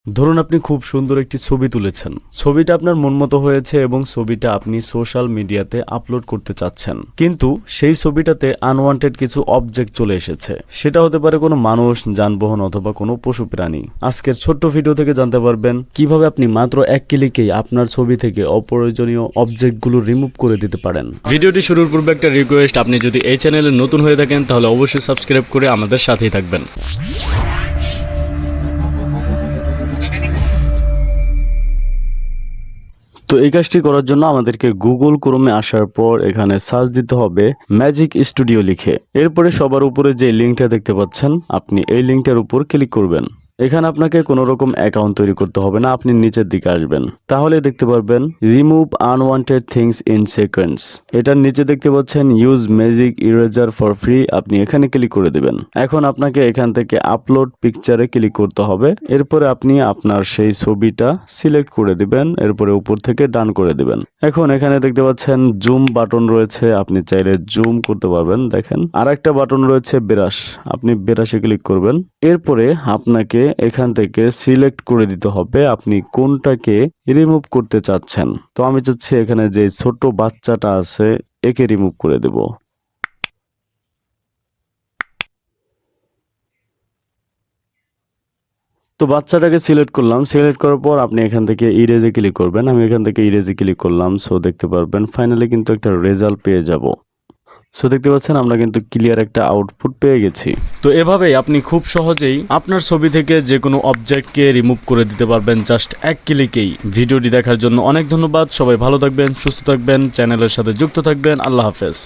ধরুন আপনি খুব সুন্দর একটি ছবি তুলেছেন, ছবিটা আপনার মনমতো হয়েছে এবং ছবিটা আপনি সোশ্যাল মিডিয়াতে আপলোড করতে চাচ্ছেন, কিন্তু সেই ছবিটাতে আনওয়ান্টেড কিছু অবজেক্ট চলে এসেছে। সেটা হতে পারে কোনো মানুষ, যানবাহন অথবা কোনো পশু প্রাণী। আজকের ছোট্ট ভিডিও থেকে জানতে পারবেন কিভাবে আপনি মাত্র এক ক্লিকেই আপনার ছবি থেকে অপ্রয়োজনীয় অবজেক্টগুলো রিমুভ করে দিতে পারেন। ভিডিওটি শুরুর পূর্বে একটা রিকোয়েস্ট, আপনি যদি এই চ্যানেলে নতুন হয়ে থাকেন তাহলে অবশ্যই সাবস্ক্রাইব করে আমাদের সাথেই থাকবেন। তো এই কাজটি করার জন্য আমাদেরকে গুগল ক্রোমে আসার পর এখানে সার্চ দিতে হবে ম্যাজিক স্টুডিও লিখে। এরপরে সবার উপরে যে লিঙ্কটা দেখতে পাচ্ছেন, আপনি এই লিঙ্কটার উপর ক্লিক করবেন। এখানে আপনাকে কোনো রকম অ্যাকাউন্ট তৈরি করতে হবে না, আপনি নিচের দিকে আসবেন, তাহলে দেখতে পারবেন remove unwanted things in seconds. এটার নিচে দেখতে পাচ্ছেন use magic eraser for free, আপনি এখানে ক্লিক করে দিবেন। এখন আপনাকে এখান থেকে আপলোড পিকচারে ক্লিক করতে হবে। এরপরে আপনি আপনার সেই ছবিটা সিলেক্ট করে দিবেন, এরপরে উপর থেকে ডান করে দিবেন। এখন এখানে দেখতে পাচ্ছেন জুম বাটন রয়েছে, আপনি চাইলে জুম করতে পারবেন। দেখেন আর একটা বাটন রয়েছে ব্রাশ, আপনি ব্রাশে ক্লিক করবেন। এরপরে আপনাকে এখান থেকে সিলেক্ট করে দিতে হবে আপনি কোনটাকে রিমুভ করতে চাচ্ছেন। তো আমি চাচ্ছি এখানে যে ছোট বাচ্চাটা আছে একে রিমুভ করে দেব। তো বাচ্চাটাকে সিলেক্ট করলাম, সিলেক্ট করার পর আপনি এখান থেকে ইরেজে ক্লিক করবেন। আমি এখান থেকে ইরেজে ক্লিক করলাম। সো দেখতে পারবেন ফাইনালি কিন্তু একটা রেজাল্ট পেয়ে যাব। সো দেখতে পাচ্ছেন আমরা কিন্তু ক্লিয়ার একটা আউটপুট পেয়ে গেছি। তো এভাবেই আপনি খুব সহজেই আপনার ছবি থেকে যে কোনো অবজেক্টকে রিমুভ করে দিতে পারবেন জাস্ট এক ক্লিকেই। ভিডিওটি দেখার জন্য অনেক ধন্যবাদ। সবাই ভালো থাকবেন, সুস্থ থাকবেন, চ্যানেলের সাথে যুক্ত থাকবেন। আল্লাহ হাফেজ।